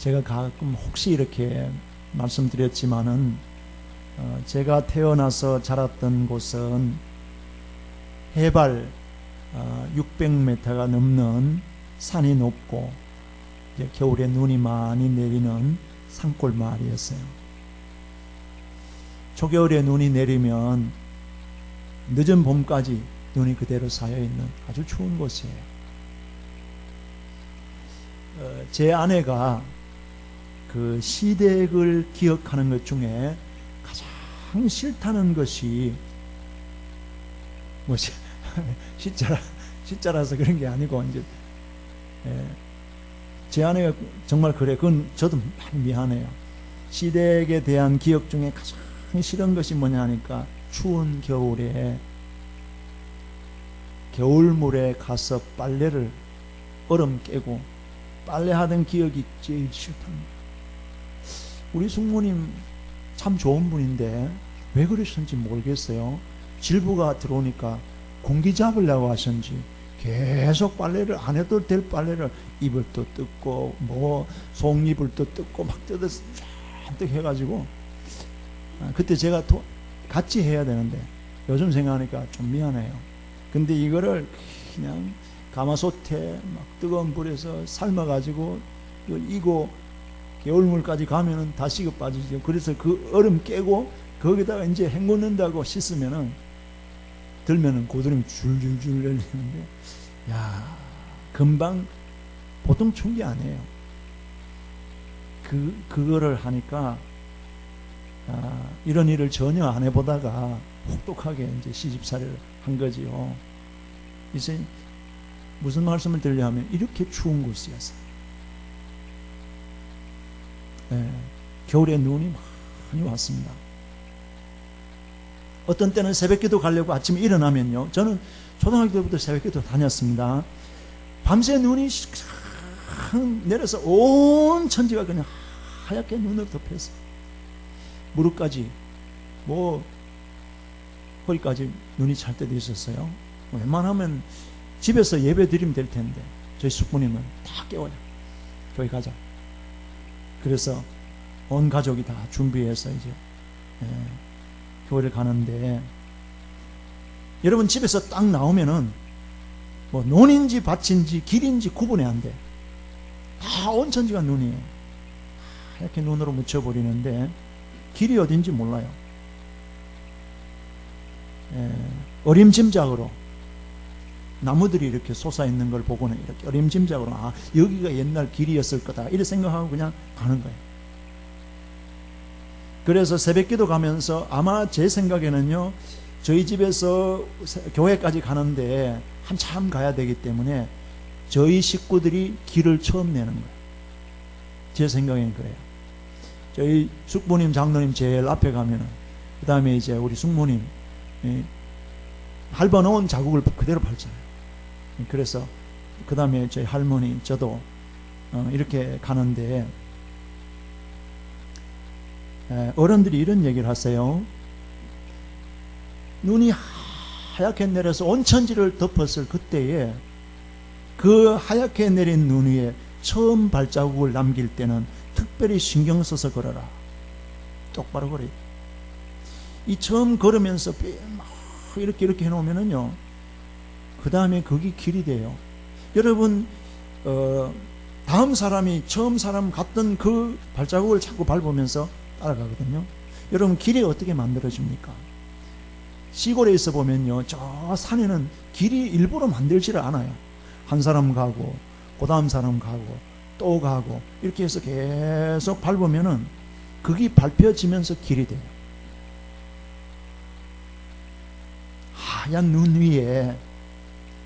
제가 가끔 혹시 이렇게 말씀드렸지만은 제가 태어나서 자랐던 곳은 해발 600m가 넘는 산이 높고 이제 겨울에 눈이 많이 내리는 산골 마을이었어요. 초겨울에 눈이 내리면 늦은 봄까지 눈이 그대로 쌓여있는 아주 추운 곳이에요. 제 아내가 그 시댁을 기억하는 것 중에 가장 싫다는 것이 뭐지? 시자라서 그런 게 아니고 이제 제 아내가 정말 그래. 그건 저도 많이 미안해요. 시댁에 대한 기억 중에 가장 싫은 것이 뭐냐 하니까 추운 겨울에 겨울물에 가서 빨래를 얼음 깨고 빨래하던 기억이 제일 싫답니다. 우리 숙모님 참 좋은 분인데 왜 그러셨는지 모르겠어요. 질부가 들어오니까 공기 잡으려고 하셨는지 계속 빨래를 안 해도 될 빨래를 입을 또 뜯고 뭐 속잎을 또 뜯고 막 뜯어서 잔뜩 해가지고 그때 제가 같이 해야 되는데 요즘 생각하니까 좀 미안해요. 근데 이거를 그냥 가마솥에 막 뜨거운 불에서 삶아가지고 이고 겨울물까지 가면은 다 식어 빠지죠. 그래서 그 얼음 깨고 거기다가 이제 헹궈낸다고 씻으면은 들면은 고드름이 줄줄줄 열리는데, 야, 금방 보통 추운 게 아니에요. 그거를 하니까, 이런 일을 전혀 안 해보다가 혹독하게 이제 시집살이를 한 거지요. 이제 무슨 말씀을 드리려 하면 이렇게 추운 곳이었어요. 겨울에 눈이 많이 왔습니다. 어떤 때는 새벽기도 가려고 아침에 일어나면요, 저는 초등학교 때부터 새벽기도 다녔습니다. 밤새 눈이 내려서 온 천지가 그냥 하얗게 눈을 덮여서 무릎까지 뭐 허리까지 눈이 찰 때도 있었어요. 웬만하면 집에서 예배 드리면 될 텐데 저희 숙부님은 다 깨워요. 교회 가자. 그래서 온 가족이 다 준비해서 이제 교회를 가는데, 여러분 집에서 딱 나오면은 뭐 논인지 밭인지 길인지 구분이 안 돼. 다 온천지가 눈이에요. 이렇게 눈으로 묻혀버리는데 길이 어딘지 몰라요. 어림짐작으로 나무들이 이렇게 솟아있는 걸 보고는 이렇게 어림짐작으로 여기가 옛날 길이었을 거다 이렇게 생각하고 그냥 가는 거예요. 그래서 새벽기도 가면서 아마 제 생각에는요, 저희 집에서 교회까지 가는데 한참 가야 되기 때문에 저희 식구들이 길을 처음 내는 거예요. 제 생각엔 그래요. 저희 숙부님, 장로님 제일 앞에 가면은, 그 다음에 이제 우리 숙모님 밟아놓은 자국을 그대로 밟잖아요. 그래서 그 다음에 저희 할머니, 저도 이렇게 가는데, 어른들이 이런 얘기를 하세요. 눈이 하얗게 내려서 온천지를 덮었을 그때에 그 하얗게 내린 눈 위에 처음 발자국을 남길 때는 특별히 신경 써서 걸어라. 똑바로 걸어야 돼. 이 처음 걸으면서 막 이렇게 해놓으면은요, 그 다음에 거기 길이 돼요. 여러분, 다음 사람이 처음 사람 갔던 그 발자국을 자꾸 밟으면서 따라가거든요. 여러분, 길이 어떻게 만들어집니까? 시골에 있어 보면요, 저 산에는 길이 일부러 만들지를 않아요. 한 사람 가고 그 다음 사람 가고 또 가고 이렇게 해서 계속 밟으면은 그게 밟혀지면서 길이 돼요. 하얀 눈 위에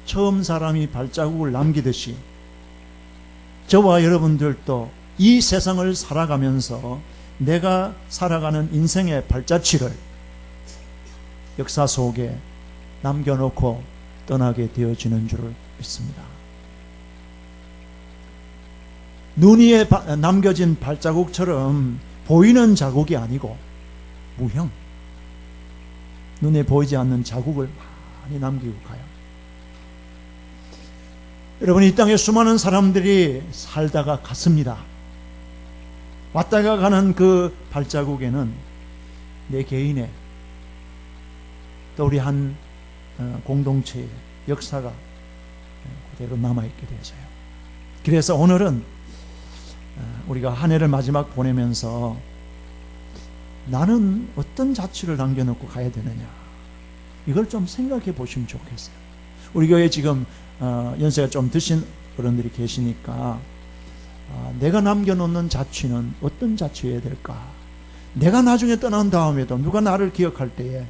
처음 사람이 발자국을 남기듯이 저와 여러분들도 이 세상을 살아가면서 내가 살아가는 인생의 발자취를 역사 속에 남겨놓고 떠나게 되어지는 줄을 믿습니다. 눈 위에 남겨진 발자국처럼 보이는 자국이 아니고 무형, 눈에 보이지 않는 자국을 많이 남기고 가요. 여러분, 이 땅에 수많은 사람들이 살다가 갔습니다. 왔다가 가는 그 발자국에는 내 개인의 또 우리 한 공동체의 역사가 그대로 남아있게 되어져요. 그래서 오늘은 우리가 한 해를 마지막 보내면서 나는 어떤 자취를 남겨놓고 가야 되느냐, 이걸 좀 생각해 보시면 좋겠어요. 우리 교회에 지금 연세가 좀 드신 어른들이 계시니까 내가 남겨놓는 자취는 어떤 자취여야 될까? 내가 나중에 떠난 다음에도 누가 나를 기억할 때에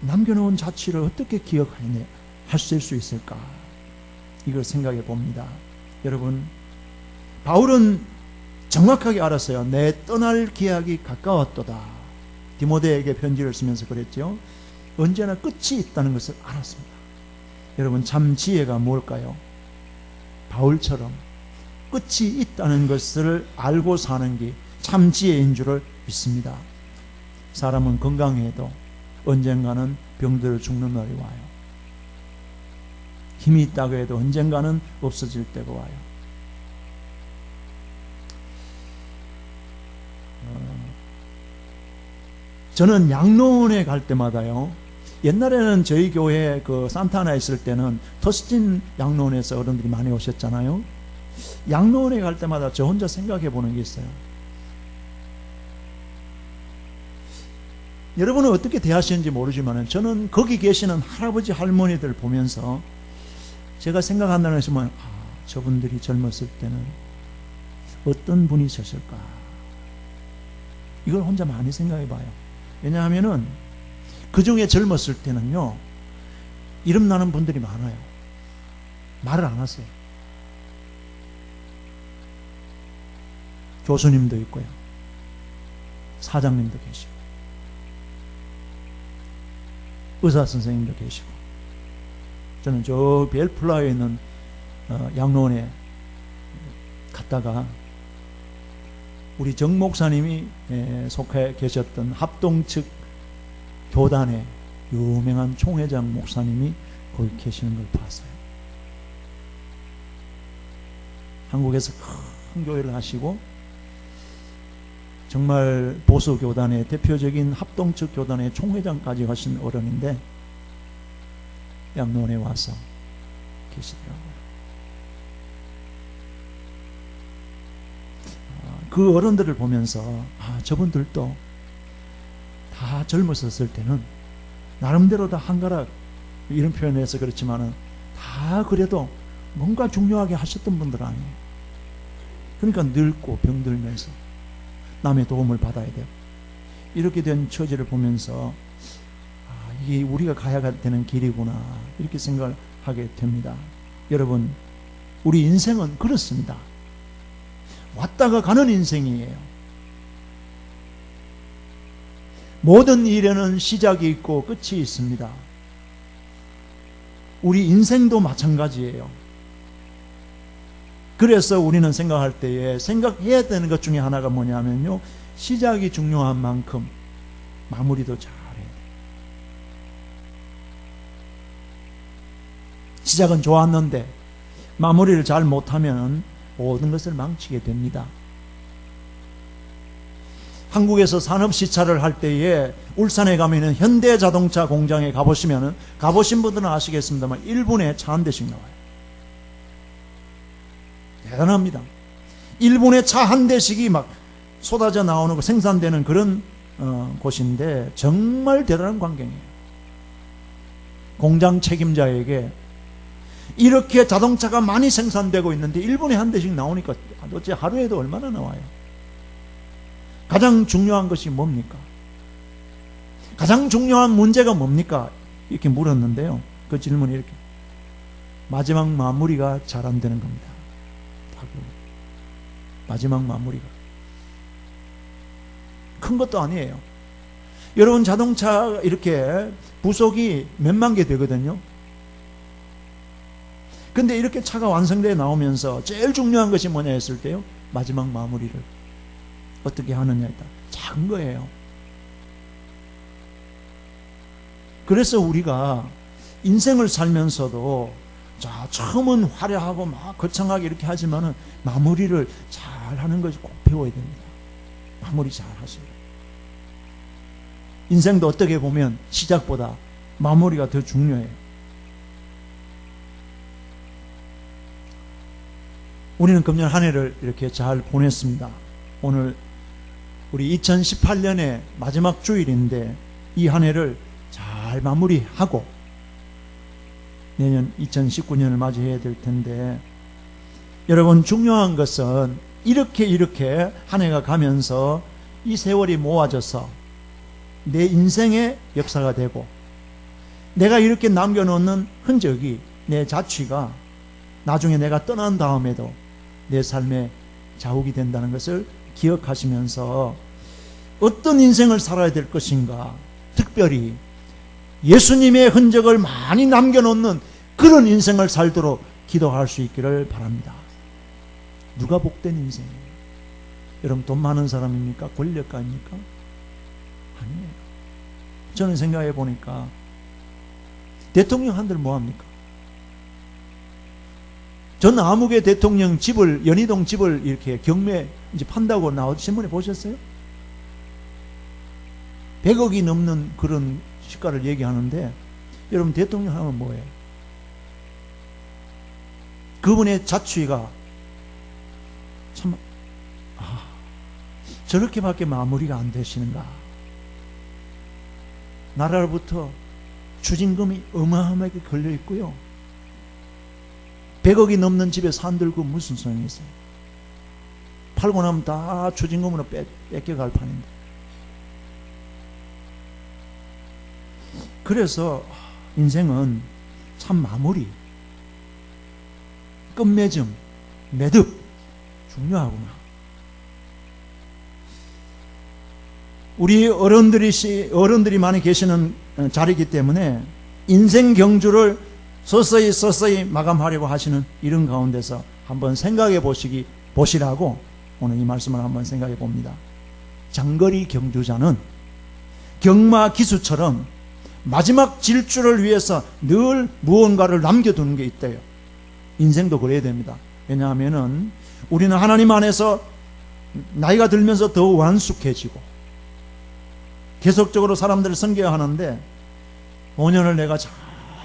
남겨놓은 자취를 어떻게 기억할 수 있을까? 이걸 생각해 봅니다. 여러분, 바울은 정확하게 알았어요. 내 떠날 기약이 가까웠도다. 디모데에게 편지를 쓰면서 그랬죠. 언제나 끝이 있다는 것을 알았습니다. 여러분, 참 지혜가 뭘까요? 바울처럼 끝이 있다는 것을 알고 사는 게 참 지혜인 줄을 믿습니다. 사람은 건강해도 언젠가는 병들어 죽는 날이 와요. 힘이 있다고 해도 언젠가는 없어질 때가 와요. 저는 양로원에 갈 때마다요, 옛날에는 저희 교회 그 산타나 있을 때는 터스틴 양로원에서 어른들이 많이 오셨잖아요. 양로원에 갈 때마다 저 혼자 생각해 보는 게 있어요. 여러분은 어떻게 대하시는지 모르지만 저는 거기 계시는 할아버지 할머니들 보면서 제가 생각한다는 것은 저분들이 젊었을 때는 어떤 분이셨을까, 이걸 혼자 많이 생각해 봐요. 왜냐하면은 그 중에 젊었을 때는요, 이름 나는 분들이 많아요. 말을 안 하세요. 교수님도 있고요, 사장님도 계시고, 의사 선생님도 계시고. 저는 저 벨플라에 있는 양로원에 갔다가 우리 정 목사님이 속해 계셨던 합동 측 교단의 유명한 총회장 목사님이 거기 계시는 걸 봤어요. 한국에서 큰 교회를 하시고 정말 보수 교단의 대표적인 합동 측 교단의 총회장까지 하신 어른인데 양로원에 와서 계시더라고요. 그 어른들을 보면서 저분들도 다 젊었었을 때는 나름대로 다 한가락, 이런 표현해서 그렇지만은 다 그래도 뭔가 중요하게 하셨던 분들 아니에요. 그러니까 늙고 병들면서 남의 도움을 받아야 돼요. 이렇게 된 처지를 보면서 이게 우리가 가야 되는 길이구나, 이렇게 생각을 하게 됩니다. 여러분, 우리 인생은 그렇습니다. 왔다가 가는 인생이에요. 모든 일에는 시작이 있고 끝이 있습니다. 우리 인생도 마찬가지예요. 그래서 우리는 생각할 때에 생각해야 되는 것 중에 하나가 뭐냐면요, 시작이 중요한 만큼 마무리도 잘해야 돼요. 시작은 좋았는데 마무리를 잘 못하면 모든 것을 망치게 됩니다. 한국에서 산업시찰을 할 때에 울산에 가면은 현대자동차 공장에 가보시면은, 가보신 분들은 아시겠습니다만 1분에 차 한 대씩 나와요. 대단합니다. 1분에 차 한 대씩이 막 쏟아져 나오는 거, 생산되는 그런 곳인데 정말 대단한 광경이에요. 공장 책임자에게 이렇게 자동차가 많이 생산되고 있는데 1분에 한 대씩 나오니까 도대체 하루에도 얼마나 나와요? 가장 중요한 것이 뭡니까? 가장 중요한 문제가 뭡니까? 이렇게 물었는데요, 그 질문이 이렇게, 마지막 마무리가 잘 안 되는 겁니다. 마지막 마무리가 큰 것도 아니에요. 여러분, 자동차 이렇게 부속이 몇만 개 되거든요. 근데 이렇게 차가 완성되어 나오면서 제일 중요한 것이 뭐냐 했을 때요, 마지막 마무리를 어떻게 하느냐에 따라 작은 거예요. 그래서 우리가 인생을 살면서도 처음은 화려하고 막 거창하게 이렇게 하지만은 마무리를 잘 하는 것이 꼭 배워야 됩니다. 마무리 잘 하세요. 인생도 어떻게 보면 시작보다 마무리가 더 중요해요. 우리는 금년 한 해를 이렇게 잘 보냈습니다. 오늘 우리 2018년의 마지막 주일인데 이 한 해를 잘 마무리하고 내년 2019년을 맞이해야 될 텐데, 여러분 중요한 것은 이렇게 한 해가 가면서 이 세월이 모아져서 내 인생의 역사가 되고, 내가 이렇게 남겨놓는 흔적이, 내 자취가 나중에 내가 떠난 다음에도 내 삶의 자욱이 된다는 것을 기억하시면서 어떤 인생을 살아야 될 것인가, 특별히 예수님의 흔적을 많이 남겨놓는 그런 인생을 살도록 기도할 수 있기를 바랍니다. 누가 복된 인생이에요? 여러분 돈 많은 사람입니까? 권력가입니까? 아니에요. 저는 생각해 보니까 대통령 한들 뭐합니까? 전 아무개 대통령 집을, 연희동 집을 이렇게 경매 이제 판다고 신문에 보셨어요? 100억이 넘는 그런 시가를 얘기하는데, 여러분 대통령 하면 뭐예요? 그분의 자취가 참, 저렇게밖에 마무리가 안 되시는가. 나라로부터 추징금이 어마어마하게 걸려 있고요. 100억이 넘는 집에 산들고 무슨 소용이 있어요? 팔고 나면 다 추징금으로 뺏겨갈 판인데. 그래서 인생은 참 마무리, 끝맺음, 매듭 중요하구나. 우리 어른들이 많이 계시는 자리이기 때문에 인생 경주를 서서히 마감하려고 하시는 이런 가운데서 한번 생각해 보시라고 오늘 이 말씀을 한번 생각해 봅니다. 장거리 경주자는 경마 기수처럼 마지막 질주를 위해서 늘 무언가를 남겨두는 게 있대요. 인생도 그래야 됩니다. 왜냐하면은 우리는 하나님 안에서 나이가 들면서 더 완숙해지고 계속적으로 사람들을 섬겨야 하는데, 5년을 내가 잘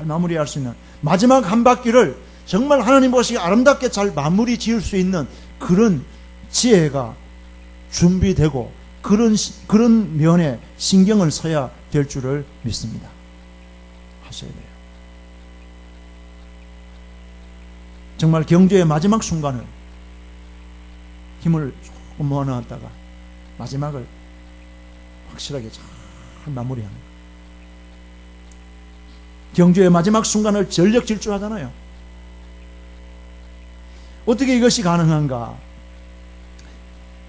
마무리할 수 있는 마지막 한 바퀴를 정말 하나님 보시기에 아름답게 잘 마무리 지을 수 있는 그런 지혜가 준비되고 그런 면에 신경을 써야 될 줄을 믿습니다. 하셔야 돼요. 정말 경주의 마지막 순간을 힘을 조금 모아놨다가 마지막을 확실하게 잘 마무리하는 거예요. 경주의 마지막 순간을 전력 질주하잖아요. 어떻게 이것이 가능한가?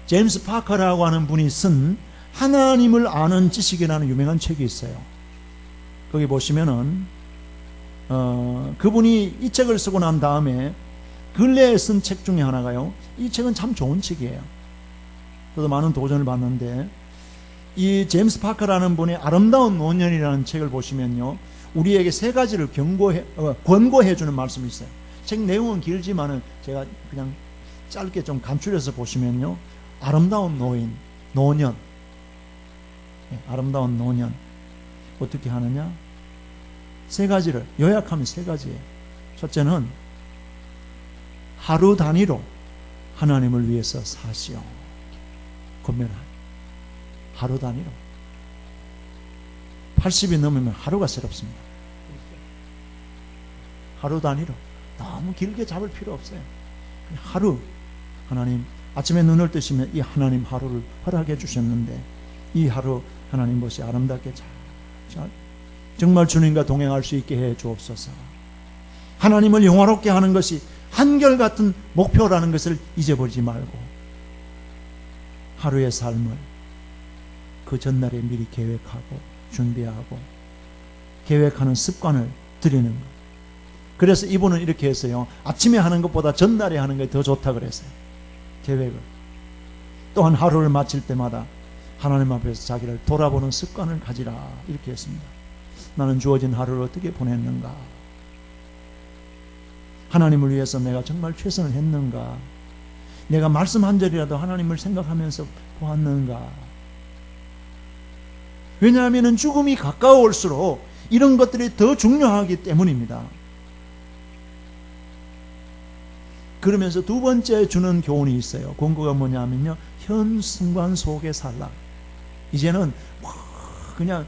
제임스 파커라고 하는 분이 쓴 하나님을 아는 지식이라는 유명한 책이 있어요. 거기 보시면은 그분이 이 책을 쓰고 난 다음에 근래에 쓴 책 중에 하나가요. 이 책은 참 좋은 책이에요. 저도 많은 도전을 받는데, 이 제임스 파커라는 분의 아름다운 노년이라는 책을 보시면요, 우리에게 세 가지를 권고해 주는 말씀이 있어요. 책 내용은 길지만은 제가 그냥 짧게 좀 간추려서 보시면요, 아름다운 노년, 아름다운 노년 어떻게 하느냐? 세 가지를 요약하면 세 가지예요. 첫째는 하루 단위로 하나님을 위해서 사시오. 권면하니 하루 단위로. 80이 넘으면 하루가 새롭습니다. 하루 단위로. 너무 길게 잡을 필요 없어요. 그냥 하루, 하나님 아침에 눈을 뜨시면 이 하나님 하루를 허락해 주셨는데, 이 하루 하나님 것이 아름답게 잘 정말 주님과 동행할 수 있게 해 주옵소서. 하나님을 영화롭게 하는 것이 한결같은 목표라는 것을 잊어버리지 말고, 하루의 삶을 그 전날에 미리 계획하고 준비하고 계획하는 습관을 들이는 것. 그래서 이분은 이렇게 했어요. 아침에 하는 것보다 전날에 하는 게 더 좋다 그랬어요. 계획을. 또한 하루를 마칠 때마다 하나님 앞에서 자기를 돌아보는 습관을 가지라, 이렇게 했습니다. 나는 주어진 하루를 어떻게 보냈는가? 하나님을 위해서 내가 정말 최선을 했는가? 내가 말씀 한 절이라도 하나님을 생각하면서 보았는가? 왜냐하면 죽음이 가까워올수록 이런 것들이 더 중요하기 때문입니다. 그러면서 두 번째 주는 교훈이 있어요. 권고가 뭐냐면요, 현 순간 속에 살라. 이제는 그냥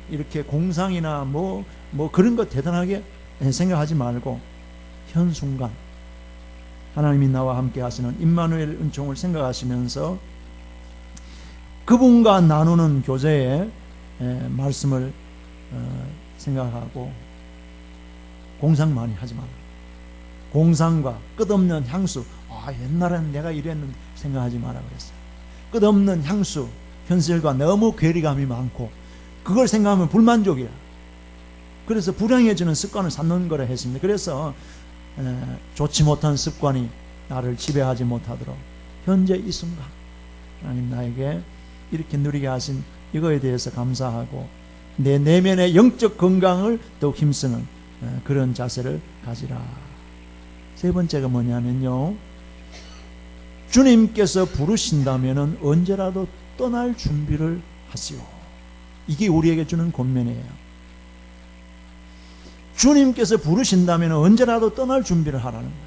이렇게 공상이나 뭐 그런 것 대단하게 생각하지 말고 현 순간 하나님이 나와 함께 하시는 임마누엘 은총을 생각하시면서 그분과 나누는 교제의 말씀을 생각하고 공상 많이 하지 말라. 공상과 끝없는 향수, 옛날에는 내가 이랬는데 생각하지 마라 그랬어요. 끝없는 향수, 현실과 너무 괴리감이 많고 그걸 생각하면 불만족이야. 그래서 불행해지는 습관을 쌓는 거라 했습니다. 그래서 좋지 못한 습관이 나를 지배하지 못하도록 현재 이 순간 하나님 나에게 이렇게 누리게 하신 이거에 대해서 감사하고 내 내면의 영적 건강을 더욱 힘쓰는 그런 자세를 가지라. 세 번째가 뭐냐면요, 주님께서 부르신다면 언제라도 떠날 준비를 하시오. 이게 우리에게 주는 권면이에요. 주님께서 부르신다면 언제라도 떠날 준비를 하라는 거예요.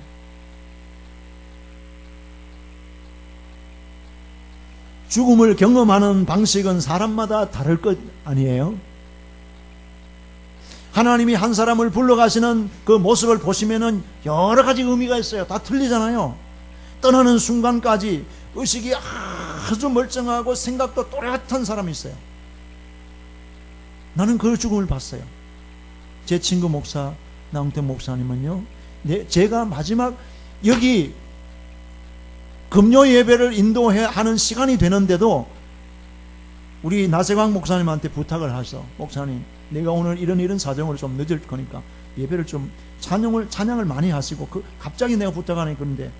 죽음을 경험하는 방식은 사람마다 다를 것 아니에요? 하나님이 한 사람을 불러가시는 그 모습을 보시면은 여러 가지 의미가 있어요. 다 틀리잖아요. 떠나는 순간까지 의식이 아주 멀쩡하고 생각도 또렷한 사람이 있어요. 나는 그 죽음을 봤어요. 제 친구 목사 나홍택 목사님은요, 제가 마지막 여기 금요 예배를 인도하는 시간이 되는데도 우리 나세광 목사님한테 부탁을 하셔. 목사님, 내가 오늘 이런 사정으로 좀 늦을 거니까 예배를 좀 찬양을 많이 하시고, 갑자기 내가 부탁하니 그런데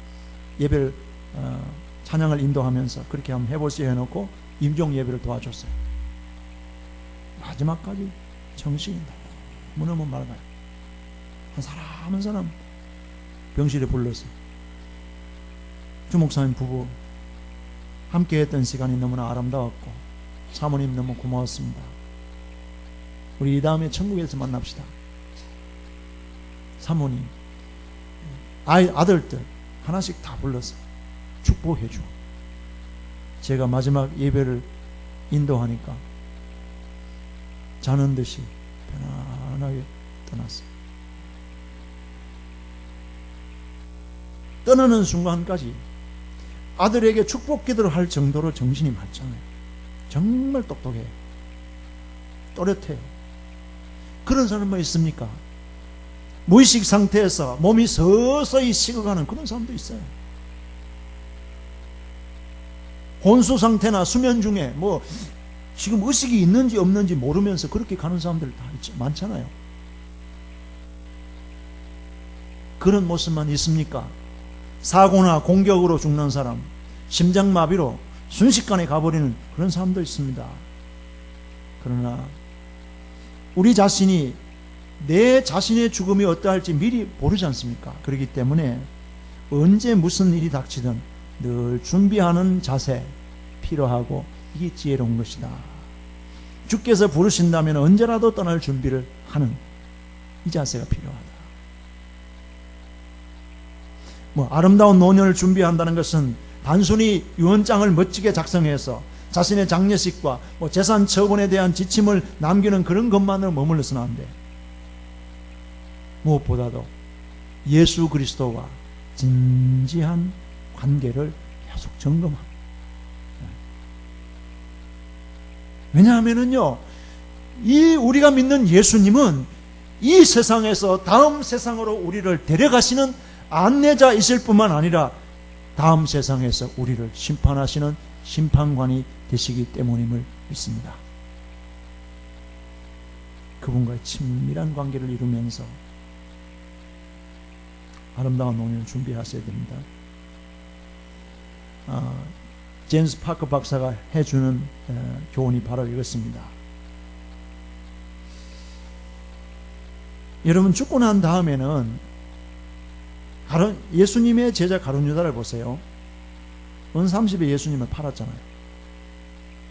예배를 찬양을 인도하면서 그렇게 한번 해보시오 해놓고 임종 예배를 도와줬어요. 마지막까지 정신이 너무너무 맑아요. 한 사람 병실에 불렀어요. 주 목사님 부부 함께 했던 시간이 너무나 아름다웠고 사모님 너무 고마웠습니다. 우리 이 다음에 천국에서 만납시다. 사모님, 아들들 하나씩 다 불러서 축복해주고 제가 마지막 예배를 인도하니까 자는 듯이 편안하게 떠났어요. 떠나는 순간까지 아들에게 축복 기도를 할 정도로 정신이 맑잖아요. 정말 똑똑해요. 또렷해요. 그런 사람만 있습니까? 무의식 상태에서 몸이 서서히 식어가는 그런 사람도 있어요. 혼수 상태나 수면 중에 지금 의식이 있는지 없는지 모르면서 그렇게 가는 사람들 다 많잖아요. 그런 모습만 있습니까? 사고나 공격으로 죽는 사람, 심장마비로 순식간에 가버리는 그런 사람도 있습니다. 그러나 우리 자신이 내 자신의 죽음이 어떠할지 미리 모르지 않습니까? 그렇기 때문에 언제 무슨 일이 닥치든 늘 준비하는 자세 필요하고 이게 지혜로운 것이다. 주께서 부르신다면 언제라도 떠날 준비를 하는 이 자세가 필요하다. 아름다운 노년을 준비한다는 것은 단순히 유언장을 멋지게 작성해서 자신의 장례식과 재산 처분에 대한 지침을 남기는 그런 것만으로 머물러서는 안 돼. 무엇보다도 예수 그리스도와 진지한 관계를 계속 점검합니다. 왜냐하면은요, 우리가 믿는 예수님은 이 세상에서 다음 세상으로 우리를 데려가시는 안내자이실 뿐만 아니라 다음 세상에서 우리를 심판하시는 심판관이 되시기 때문임을 믿습니다. 그분과의 친밀한 관계를 이루면서 아름다운 노년을 준비하셔야 됩니다. 제임스 파커 박사가 해주는 교훈이 바로 이것입니다. 여러분, 죽고 난 다음에는 예수님의 제자 가룟 유다를 보세요. 은 30에 예수님을 팔았잖아요.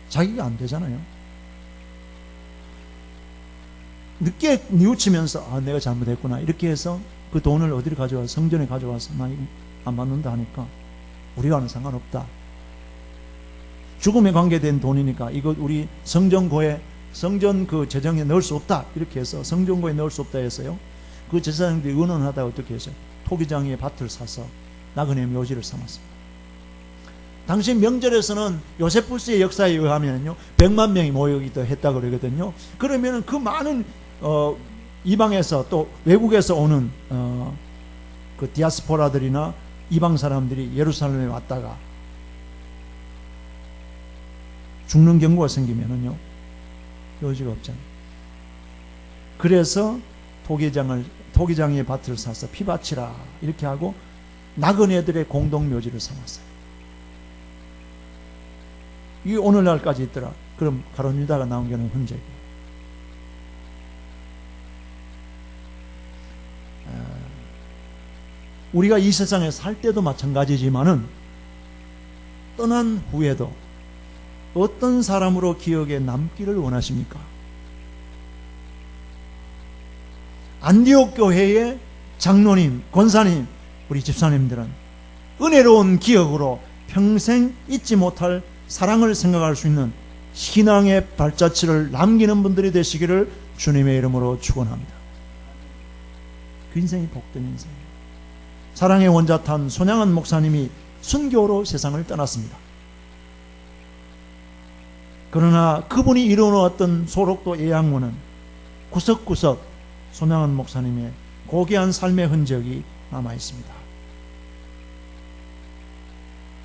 자기가 안 되잖아요. 늦게 뉘우치면서 아 내가 잘못했구나 이렇게 해서 그 돈을 어디로 가져와서 성전에 가져와서 나 이거 안 받는다 하니까 우리와는 상관없다. 죽음에 관계된 돈이니까 이거 우리 성전고에 성전 그 재정에 넣을 수 없다 이렇게 해서 성전고에 넣을 수 없다 해서요. 그 제사장들이 의논하다가 어떻게 했어요? 토기장의 밭을 사서 나그네 묘지를 삼았습니다. 당시 명절에서는 요세푸스의 역사에 의하면요 100만 명이 모이기도 했다 그러거든요. 그러면은 그 많은 이방에서 또 외국에서 오는 그 디아스포라들이나 이방 사람들이 예루살렘에 왔다가 죽는 경우가 생기면은요 여지가 없잖아요. 그래서 토기장의 밭을 사서 피바치라 이렇게 하고 나그네들의 공동묘지를 삼았어요. 이게 오늘날까지 있더라. 그럼 가룟 유다가 나온 게는 흔적이에요. 우리가 이 세상에 살 때도 마찬가지지만은 떠난 후에도 어떤 사람으로 기억에 남기를 원하십니까? 안디옥 교회의 장로님, 권사님, 우리 집사님들은 은혜로운 기억으로 평생 잊지 못할 사랑을 생각할 수 있는 신앙의 발자취를 남기는 분들이 되시기를 주님의 이름으로 축원합니다. 그 인생이 복된 인생이에요. 사랑의 원자탄 손양한 목사님이 순교로 세상을 떠났습니다. 그러나 그분이 이루어놓았던 소록도 예양문은 구석구석 손양한 목사님의 고귀한 삶의 흔적이 남아있습니다.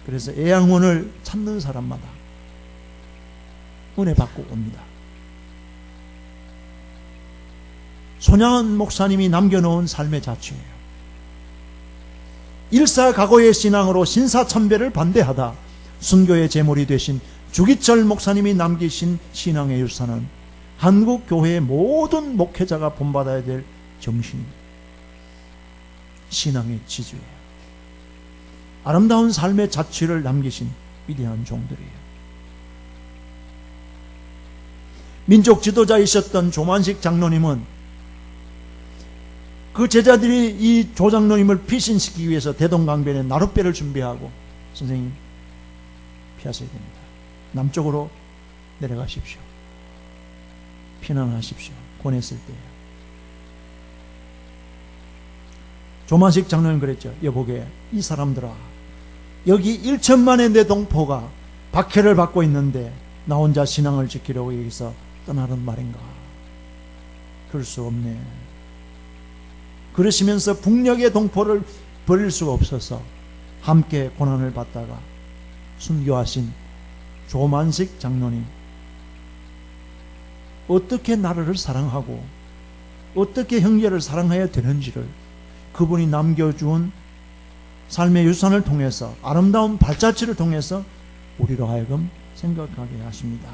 그래서 예양문을 찾는 사람마다 은혜 받고 옵니다. 손양한 목사님이 남겨놓은 삶의 자취예요. 일사각오의 신앙으로 신사참배를 반대하다 순교의 제물이 되신 주기철 목사님이 남기신 신앙의 유산은 한국 교회의 모든 목회자가 본받아야 될 정신입니다. 신앙의 지주예요. 아름다운 삶의 자취를 남기신 위대한 종들이에요. 민족 지도자이셨던 조만식 장로님은 그 제자들이 이 조장로님을 피신시키기 위해서 대동강변에 나룻배를 준비하고 선생님 피하셔야 됩니다. 남쪽으로 내려가십시오. 피난하십시오. 권했을 때요. 조만식 장로님 그랬죠. 여보게 이 사람들아 여기 1천만의 내 동포가 박해를 받고 있는데 나 혼자 신앙을 지키려고 여기서 떠나는 말인가. 그럴 수 없네. 그러시면서 북녘의 동포를 버릴 수가 없어서 함께 고난을 받다가 순교하신 조만식 장로님 어떻게 나라를 사랑하고 어떻게 형제를 사랑해야 되는지를 그분이 남겨준 삶의 유산을 통해서 아름다운 발자취를 통해서 우리로 하여금 생각하게 하십니다.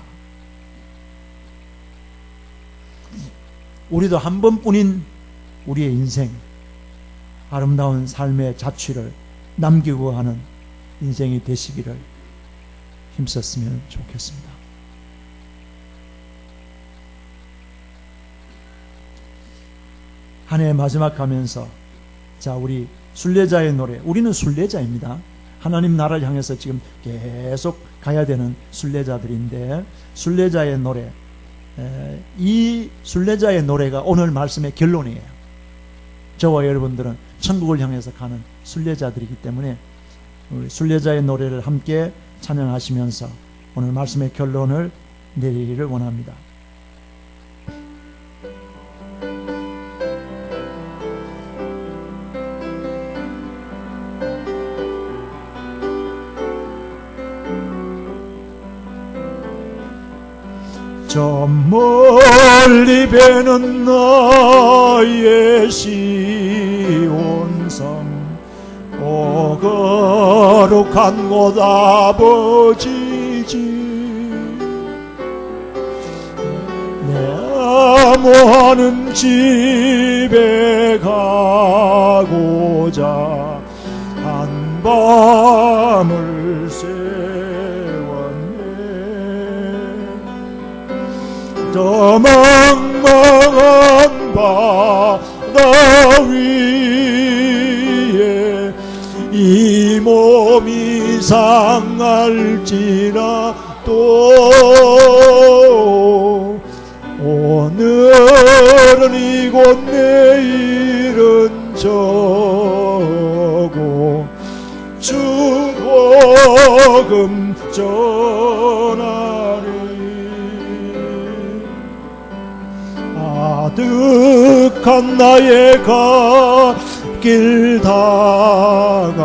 우리도 한 번뿐인 우리의 인생 아름다운 삶의 자취를 남기고 하는 인생이 되시기를 힘썼으면 좋겠습니다. 한 해 마지막 가면서 자 우리 순례자의 노래 우리는 순례자입니다. 하나님 나라를 향해서 지금 계속 가야 되는 순례자들인데 순례자의 노래 이 순례자의 노래가 오늘 말씀의 결론이에요. 저와 여러분들은 천국을 향해서 가는 순례자들이기 때문에 우리 순례자의 노래를 함께 찬양하시면서 오늘 말씀의 결론을 내리기를 원합니다. 저 멀리 배는 나의 시온성 오 거룩한 곳 아버지 집 내모하는 집에 가고자 한 밤을 새웠네. 저 망망한 바다 위에 이 몸이 상할지라도 오늘은 이곳 내일은 저고 주 복음 전하리. 아득한 나의 갓길 당하고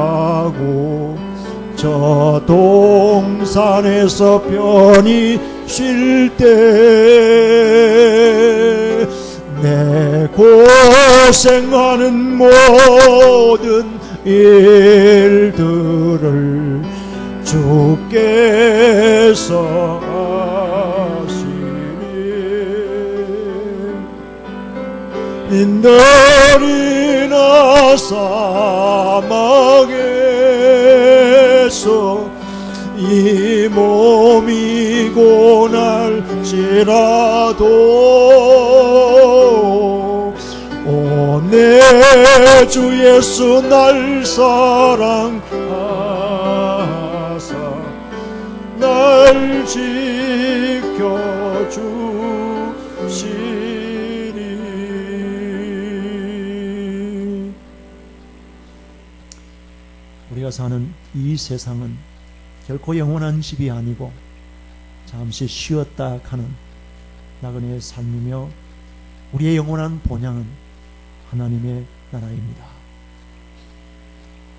저 동산에서 편히 쉴 때 내 고생하는 모든 일들을 주께서 아시니 너리나 사막에서 이 몸이 고날지라도 내 주 예수 날 사랑하사 날 지켜주시니. 우리가 사는 이 세상은 결코 영원한 집이 아니고 잠시 쉬었다 가는 나그네의 삶이며 우리의 영원한 본향은 하나님의 나라입니다.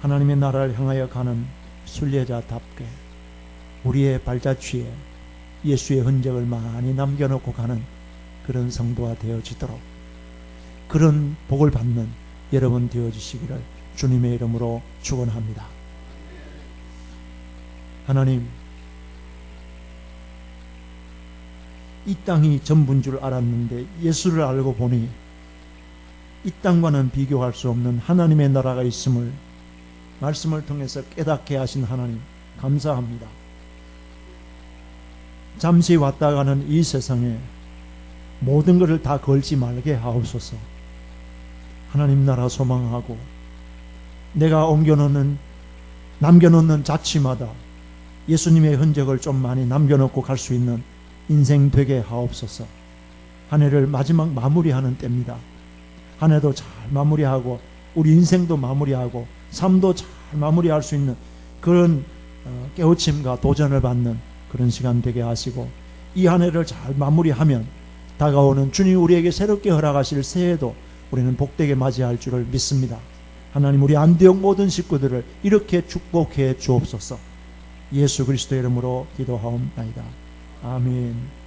하나님의 나라를 향하여 가는 순례자답게 우리의 발자취에 예수의 흔적을 많이 남겨놓고 가는 그런 성도가 되어지도록 그런 복을 받는 여러분 되어주시기를 주님의 이름으로 축원합니다. 하나님, 이 땅이 전부인 줄 알았는데 예수를 알고 보니 이 땅과는 비교할 수 없는 하나님의 나라가 있음을 말씀을 통해서 깨닫게 하신 하나님 감사합니다. 잠시 왔다 가는 이 세상에 모든 것을 다 걸지 말게 하옵소서. 하나님 나라 소망하고 내가 남겨놓는 자취마다 예수님의 흔적을 좀 많이 남겨놓고 갈 수 있는 인생 되게 하옵소서. 한 해를 마지막 마무리하는 때입니다. 한 해도 잘 마무리하고 우리 인생도 마무리하고 삶도 잘 마무리할 수 있는 그런 깨우침과 도전을 받는 그런 시간 되게 하시고 이 한 해를 잘 마무리하면 다가오는 주님 우리에게 새롭게 허락하실 새해도 우리는 복되게 맞이할 줄을 믿습니다. 하나님 우리 안디옥 모든 식구들을 이렇게 축복해 주옵소서. 예수 그리스도의 이름으로 기도하옵나이다. 아멘.